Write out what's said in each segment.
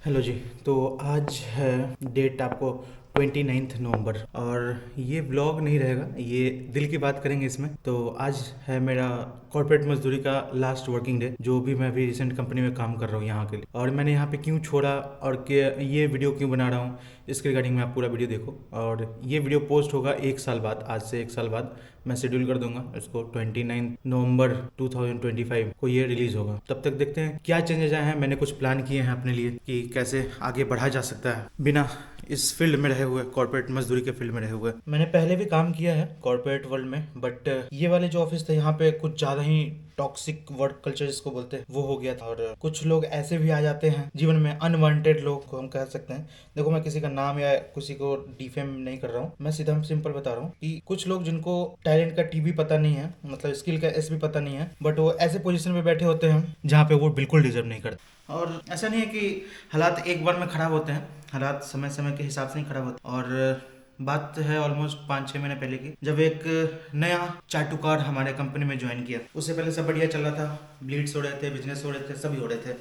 Hello जी। तो आज है डेट आपको 29 नवंबर और ये ब्लॉग नहीं रहेगा, ये दिल की बात करेंगे इसमें। तो आज है मेरा कॉर्पोरेट मजदूरी का लास्ट वर्किंग डे, जो भी मैं अभी रिसेंट कंपनी में काम कर रहा हूँ यहाँ के लिए। और मैंने यहाँ पे क्यों छोड़ा और ये वीडियो क्यों बना रहा हूँ, इसके रिगार्डिंग में आप पूरा वीडियो देखो। और ये वीडियो पोस्ट होगा 1 साल बाद, आज से 1 साल बाद मैं शेड्यूल कर दूंगा इसको। 29 नवंबर 2025 को ये रिलीज होगा। तब तक देखते हैं क्या चेंजेस आए हैं। मैंने कुछ प्लान किए हैं अपने लिए कि कैसे आगे बढ़ा जा सकता है बिना इस फील्ड में रहे हुए, कॉर्पोरेट मजदूरी के फील्ड में रहे हुए। मैंने पहले भी काम किया है कॉर्पोरेट वर्ल्ड में, बट ये वाले जो ऑफिस थे यहाँ पे कुछ ज्यादा ही टॉक्सिक वर्क कल्चर जिसको बोलते हैं वो हो गया था। और कुछ लोग ऐसे भी आ जाते हैं जीवन में, अनवांटेड लोग को हम कह सकते हैं। देखो, मैं किसी का नाम या किसी को डिफेम नहीं कर रहा हूँ, मैं सीधा सिंपल बता रहा हूँ कि कुछ लोग जिनको टैलेंट का टी भी पता नहीं है, मतलब स्किल का एस भी पता नहीं है, बट वो ऐसे पोजीशन पे बैठे होते हैं जहाँ पे वो बिल्कुल डिजर्व नहीं करते। और ऐसा नहीं है कि हालात एक बार में खराब होते हैं, हालात समय समय के हिसाब से ही खराब होते हैं। और बात है ऑलमोस्ट 5-6 महीने पहले की, जब एक नया चाटुकार हमारे कंपनी में ज्वाइन किया। उससे पहले सब बढ़िया चल रहा था, ब्लीड्स हो रहे थे, बिजनेस हो रहे थे, सभी हो रहे थे।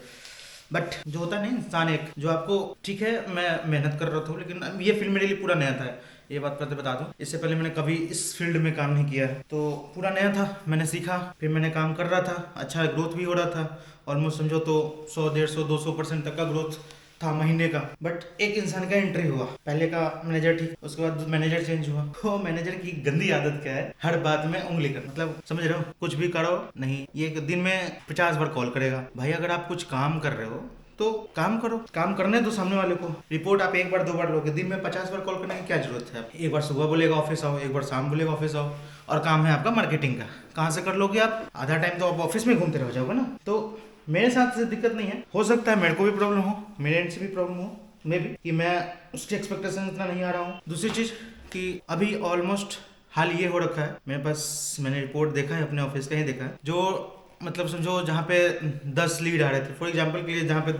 बट जो होता नहीं इंसान, एक जो आपको, ठीक है मैं मेहनत कर रहा था लेकिन ये फील्ड मेरे लिए पूरा नया था। ये बात पहले बता दूं, इससे पहले मैंने कभी इस फील्ड में काम नहीं किया है, तो पूरा नया था। मैंने सीखा, फिर मैंने काम कर रहा था, अच्छा ग्रोथ भी हो रहा था। ऑलमोस्ट समझो तो 100, 150, 200% तक का ग्रोथ था महीने का। बट एक इंसान का एंट्री हुआ, पहले का मैनेजर ठीक, उसके बाद मैनेजर चेंज हुआ। तो मैनेजर की गंदी आदत क्या है, हर बात में उंगली कर, मतलब समझ रहे हो, कुछ भी करो नहीं, ये दिन में 50 बार कॉल करेगा। भाई अगर आप कुछ काम कर रहे हो तो काम करो, काम करने दो सामने वाले को। रिपोर्ट आप 1 बार 2 बार लोगे, दिन में 50 बार कॉल करने की क्या जरूरत है। एक बार सुबह बोलेगा ऑफिस आओ, एक बार शाम बोलेगा ऑफिस आओ, और काम है आपका मार्केटिंग का, कहाँ से कर लोगे आप? आधा टाइम तो आप ऑफिस में घूमते रह जाओगे ना। तो मेरे साथ से दिक्कत नहीं है, हो सकता है मेरे को भी प्रॉब्लम हो, मेरे एंड से भी प्रॉब्लम हो मे भी, कि मैं उसकी एक्सपेक्टेशन इतना नहीं आ रहा हूँ। दूसरी चीज कि अभी ऑलमोस्ट हाल ये हो रखा है मेरे पास, मैंने रिपोर्ट देखा है अपने ऑफिस का ही देखा है, जो मतलब समझो जहाँ पे 10 लीड आ रहे थे, फॉर एग्जाम्पल के लिए, जहाँ पे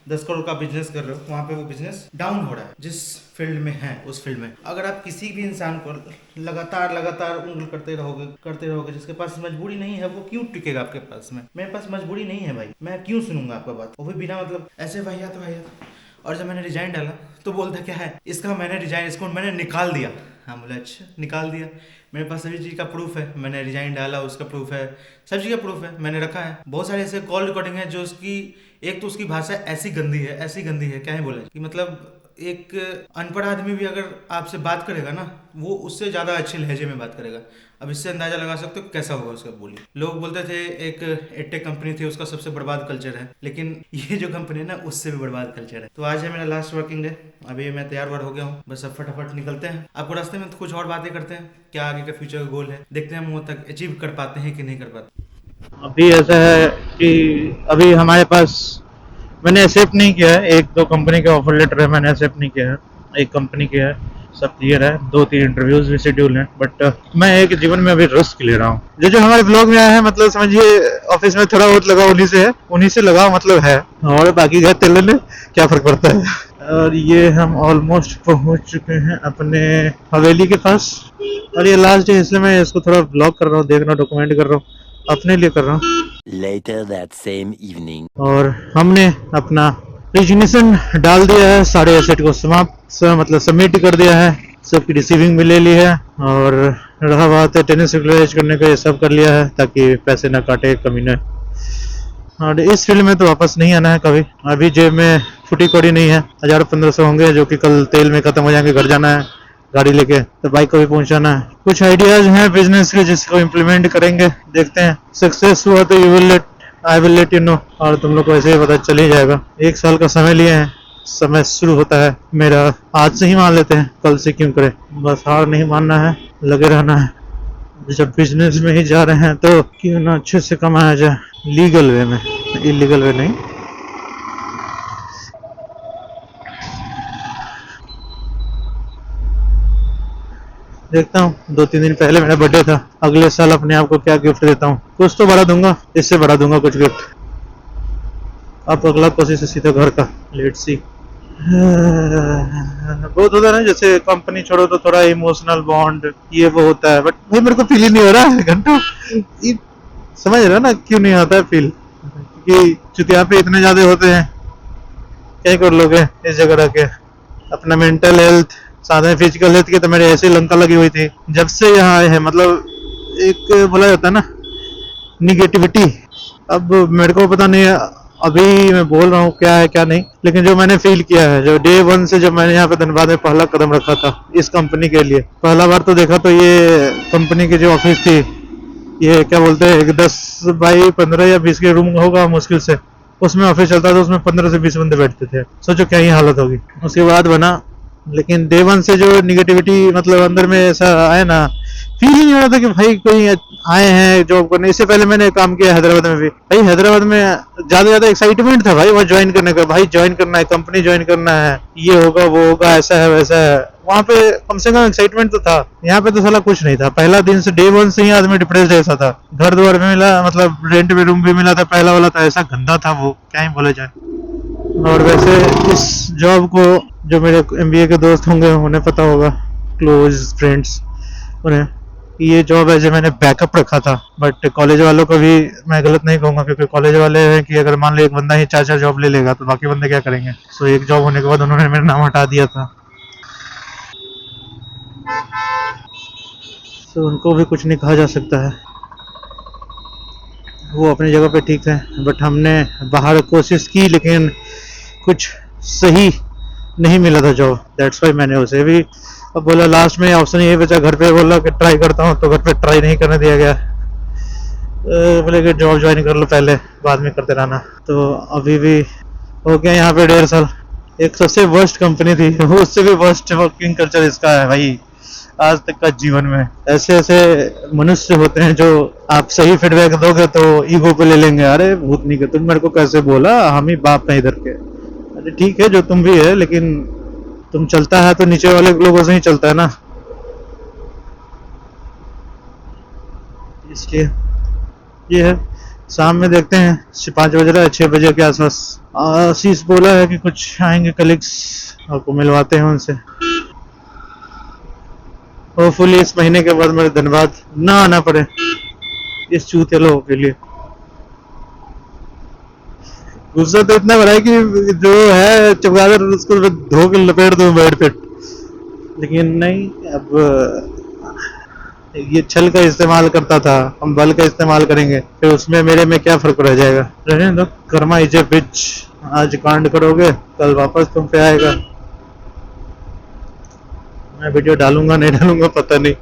10 करोड़ का बिजनेस कर रहे हो, वहाँ पे वो बिजनेस डाउन हो रहा है। जिस फील्ड में है उस फील्ड में अगर आप किसी भी इंसान को लगातार उंगल करते रहोगे, जिसके पास मजबूरी नहीं है, वो क्यों टिकेगा आपके पास में? मेरे पास मजबूरी नहीं है भाई, मैं क्यों सुनूंगा आपका बात, वो भी बिना मतलब ऐसे वाहियात। और जब मैंने रिजाइन डाला तो बोलता क्या है, इसका मैंने रिजाइन, इसको मैंने निकाल दिया। हाँ बोले अच्छा निकाल दिया, मेरे पास सभी चीज़ का प्रूफ है, मैंने रिजाइन डाला उसका प्रूफ है, सब चीज़ का प्रूफ है, मैंने रखा है। बहुत सारे ऐसे कॉल रिकॉर्डिंग है जो उसकी, एक तो उसकी भाषा ऐसी गंदी है, क्या ही बोले कि मतलब एक अनपढ़ आदमी भी अगर आपसे बात करेगा ना, वो उससे ज़्यादा अच्छे लहजे में बात करेगा। अब इससे अंदाजा लगा सकते हो कैसा होगा उसका बोली। लोग बोलते थे एक एडटेक कंपनी थी, उसका सबसे बर्बाद कल्चर है, लेकिन ये जो कंपनी है ना, उससे भी बर्बाद कल्चर है। तो आज है मेरा लास्ट वर्किंग डे, अभी मैं तैयार हो गया हूँ, बस अब फटाफट निकलते हैं। आपको रास्ते में तो कुछ और बातें करते हैं, क्या आगे का फ्यूचर का गोल है, देखते हैं हम वो तक अचीव कर पाते हैं कि नहीं कर पाते। अभी ऐसा है कि अभी हमारे पास, मैंने एक्सेप्ट नहीं किया है, 1-2 कंपनी के ऑफर लेटर है, मैंने एक्सेप्ट नहीं किया है। एक कंपनी के है, सब क्लियर है, 2-3 इंटरव्यूज भी शेड्यूल हैं, बट मैं एक जीवन में अभी रिस्क ले रहा हूँ। जो हमारे ब्लॉग में आया है, मतलब समझिए ऑफिस में थोड़ा बहुत लगा, उन्हीं से लगा मतलब है, और बाकी घर तेल ले, क्या फर्क पड़ता है। और ये हम ऑलमोस्ट पहुंच चुके हैं अपने हवेली के पास, और ये लास्ट डे, इसलिए मैं इसको थोड़ा ब्लॉग कर रहा हूँ, देखना डॉक्यूमेंट कर रहा हूँ, अपने लिए कर रहा हूँ। Later that same evening. और हमने अपना रिजिग्नेशन डाल दिया है, सारे एसेट को समाप्त मतलब सबमिट कर दिया है, सबकी रिसीविंग भी ले ली है, और रहा बात है टेनिस रेगुलराइज करने का, ये सब कर लिया है ताकि पैसे ना काटे कमी न। और इस फील्ड में तो वापस नहीं आना है कभी। अभी जेब में फुटी कौड़ी नहीं है, 1000-1500 होंगे जो कि कल तेल में खत्म हो जाएंगे, घर जाना है गाड़ी लेके, तो बाइक को भी पहुंचाना है। कुछ आइडियाज हैं बिजनेस के जिसको इम्प्लीमेंट करेंगे, देखते हैं। सक्सेस हुआ तो I will let you know, और तुम लोग को ऐसे ही पता चल ही जाएगा। 1 साल का समय लिए हैं, समय शुरू होता है मेरा आज से ही, मान लेते हैं, कल से क्यों करें। बस हार नहीं मानना है, लगे रहना है। जब बिजनेस में ही जा रहे हैं तो क्यों ना अच्छे से कमाया जाए, लीगल वे में, इलीगल वे नहीं। देखता हूँ, 2-3 दिन पहले मेरा बर्थडे था, अगले साल अपने आप को क्या गिफ्ट देता हूँ। कुछ तो बड़ा दूंगा, इससे बड़ा दूंगा कुछ गिफ्ट। अब अगला कोशिश है सीधा घर का, लेट्स सी। बहुत होता है ना, जैसे कंपनी छोड़ो तो थोड़ा इमोशनल बॉन्ड ये वो होता है, बट भाई मेरे को फील ही नहीं हो रहा है घंटों। समझ रहे हो ना क्यों नहीं आता है फील, क्योंकि चुतिया पे इतने ज्यादा होते हैं, क्या ही कर लोगे इस जगह रह के। अपना मेंटल हेल्थ, साथ में फिजिकल हेल्थ की तो मेरे ऐसी लंका लगी हुई थी जब से यहाँ आए हैं। मतलब एक बोला जाता है ना निगेटिविटी, अब मेरे को पता नहीं है, अभी मैं बोल रहा हूँ क्या है क्या नहीं, लेकिन जो मैंने फील किया है, जो डे वन से जब मैंने यहाँ पे धनबाद में पहला कदम रखा था इस कंपनी के लिए, पहला बार तो देखा तो ये कंपनी की जो ऑफिस थी, ये क्या बोलते हैं, एक 10 बाई 15 या 20 के रूम होगा मुश्किल से, उसमें ऑफिस चलता था, उसमें 15 से 20 बंदे बैठते थे। सोचो क्या ही हालत होगी। उसके बाद बना, लेकिन डे वन से जो निगेटिविटी मतलब अंदर में ऐसा आया ना, फील ही नहीं हो रहा था कि भाई कोई आए हैं जॉब करने। इससे पहले मैंने काम किया हैदराबाद में भी, भाई हैदराबाद में ज्यादा एक्साइटमेंट था भाई वहाँ ज्वाइन करने का, भाई ज्वाइन करना है, कंपनी ज्वाइन करना है, ये होगा वो होगा, ऐसा है वैसा है। वहाँ पे कम से कम एक्साइटमेंट तो था, यहाँ पे तो साला कुछ नहीं था। पहला दिन से डे वन से ही आदमी डिप्रेस्ड जैसा था। घर द्वार भी मिला, मतलब रेंट में रूम भी मिला था, पहला वाला था, ऐसा गंदा था वो, क्या ही बोला जाए। और वैसे इस जॉब को जो मेरे एमबीए के दोस्त होंगे उन्हें पता होगा, क्लोज फ्रेंड्स, उन्हें ये जॉब है जो मैंने बैकअप रखा था। बट कॉलेज वालों को भी मैं गलत नहीं कहूंगा, क्योंकि कॉलेज वाले हैं कि अगर मान लो एक बंदा ही 4 जॉब ले लेगा तो बाकी बंदे क्या करेंगे। सो एक जॉब होने के बाद उन्होंने मेरा नाम हटा दिया था। सो उनको भी कुछ नहीं कहा जा सकता है, वो अपनी जगह पे ठीक है। बट हमने बाहर कोशिश की लेकिन कुछ सही नहीं मिला था जॉब, दैट्स वाई मैंने उसे भी अब बोला। लास्ट में ऑप्शन यही बचा, घर पे बोला कि ट्राई करता हूँ, तो घर पे ट्राई नहीं करने दिया गया। बोले कि जॉब ज्वाइन कर लो पहले, बाद में करते रहना। तो अभी भी हो गया यहाँ पे 1.5 साल। एक सबसे वर्स्ट कंपनी थी, उससे भी वर्स्ट वर्किंग कल्चर इसका है भाई आज तक का जीवन में। ऐसे ऐसे मनुष्य होते हैं जो आप सही फीडबैक दोगे तो ईगो पे ले लेंगे, अरे भूतनी के तुम मेरे को कैसे बोला, हम ही बाप नहीं इधर के। अरे ठीक है जो तुम भी है, लेकिन तुम चलता है तो नीचे वाले लोगों से ही चलता है ना, इसलिए ये है। शाम में देखते हैं, 5 बज रहा है, 6 बजे के आसपास आशीष बोला है कि कुछ आएंगे कलीग्स, आपको मिलवाते हैं उनसे। होपफुली इस महीने के बाद मेरे धनबाद ना आना पड़े इस चूते लोगों के लिए। गुस्सा तो इतना बड़ा है कि जो है चमगादड़ उसको धो के लपेट दूं बेड पे, लेकिन नहीं, अब ये छल का इस्तेमाल करता था, हम बल का इस्तेमाल करेंगे, फिर उसमें मेरे में क्या फर्क रह जाएगा। रहने दो, कर्मा इज ए बिच, आज कांड करोगे कल वापस तुम पे आएगा। मैं वीडियो डालूंगा नहीं डालूंगा पता नहीं,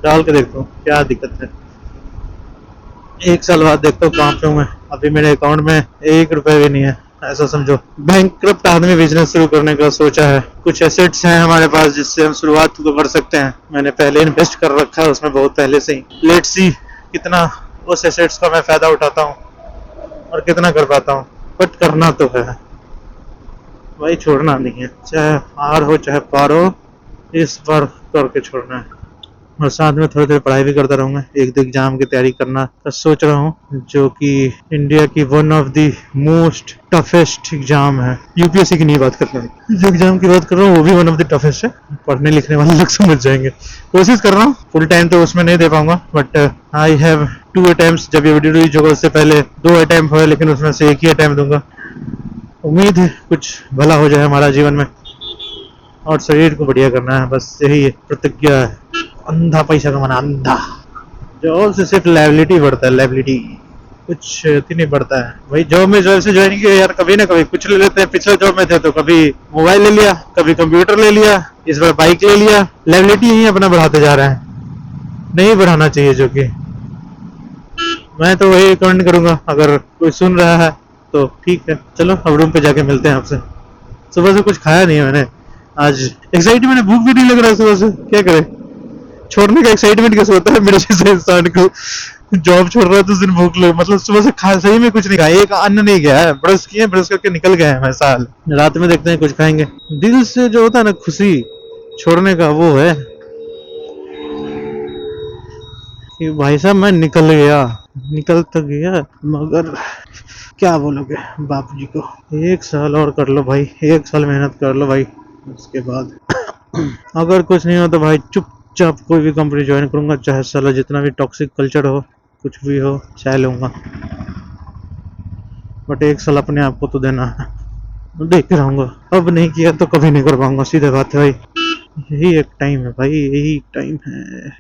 डाल के देखता हूँ क्या दिक्कत है। 1 साल बाद देखता हूँ कहाँ पे हूँ मैं। अभी मेरे अकाउंट में 1 रुपए भी नहीं है, ऐसा समझो। बैंकक्रप्ट आदमी बिजनेस शुरू करने का सोचा है, कुछ एसेट्स हैं हमारे पास जिससे हम शुरुआत तो कर सकते हैं। मैंने पहले इन्वेस्ट कर रखा है उसमें बहुत पहले से ही। लेट्स सी कितना उस एसेट्स का मैं फायदा उठाता हूँ और कितना कर पाता हूँ, बट करना तो है भाई, छोड़ना नहीं है, चाहे हार हो चाहे पार हो, इस बार करके छोड़ना है। और साथ में थोड़ी देर पढ़ाई भी करता रहूंगा। एक दो एग्जाम की तैयारी करना का सोच रहा हूँ, जो कि इंडिया की one of the most toughest exam है। यूपीएससी की नहीं बात कर रहा हूँ, जो एग्जाम की बात कर रहा हूँ वो भी वन ऑफ द टफेस्ट है। पढ़ने लिखने वाले लोग समझ जाएंगे। कोशिश कर रहा हूँ, फुल टाइम तो उसमें नहीं दे पाऊंगा, बट आई हैव 2 अटेम्प्ट्स। जब ये वीडियो रिलीज होगा उससे पहले 2 अटेम्प्ट हुए, लेकिन उसमें से 1 ही अटेम्प्ट दूंगा। उम्मीद है कुछ भला हो जाए हमारा जीवन में, और शरीर को बढ़िया करना है, बस यही प्रतिज्ञा है। अंधा पैसा कमाना, अंधा। जॉब से सिर्फ लायबिलिटी बढ़ता है, लायबिलिटी, कुछ नहीं बढ़ता है भाई। जॉब में जॉब से ज्वाइन किया यार, कभी ना कभी कुछ ले लेते हैं। पिछले जॉब में थे तो कभी मोबाइल ले लिया, कभी कंप्यूटर ले लिया, इस बार बाइक ले लिया। लायबिलिटी यही अपना बढ़ाते जा रहे हैं, नहीं बढ़ाना चाहिए। जो कि मैं तो वही रिकमेंड करूंगा, अगर कोई सुन रहा है तो ठीक है। चलो अब रूम पे जाके मिलते हैं आपसे। सुबह से कुछ खाया नहीं है मैंने आज, एक्साइटमेंट, भूख भी नहीं लग रहा है सुबह से, क्या करे। छोड़ने का एक्साइटमेंट कैसे होता है मेरे जैसे इंसान को, जॉब छोड़ रहा है तो उस दिन भूख लगे, मतलब सुबह से खा सही में कुछ नहीं खाया, एक अन्न नहीं गया है। ब्रश किए, ब्रश करके निकल गए हैं मैं साल। रात में देखते हैं कुछ खाएंगे। दिल से जो होता है ना खुशी छोड़ने का, वो है कि भाई साहब मैं निकल तो गया, मगर क्या बोलोगे बापू जी को। 1 साल और कर लो भाई, 1 साल मेहनत कर लो भाई, उसके बाद अगर कुछ नहीं हो तो भाई चुपचाप कोई भी कंपनी ज्वाइन करूंगा, चाहे साला जितना भी टॉक्सिक कल्चर हो, कुछ भी हो, चाहे लूंगा। बट एक साल अपने आप को तो देना है। देख रहूंगा, अब नहीं किया तो कभी नहीं कर पाऊंगा, सीधे बात है भाई। यही एक टाइम है भाई, यही एक टाइम है।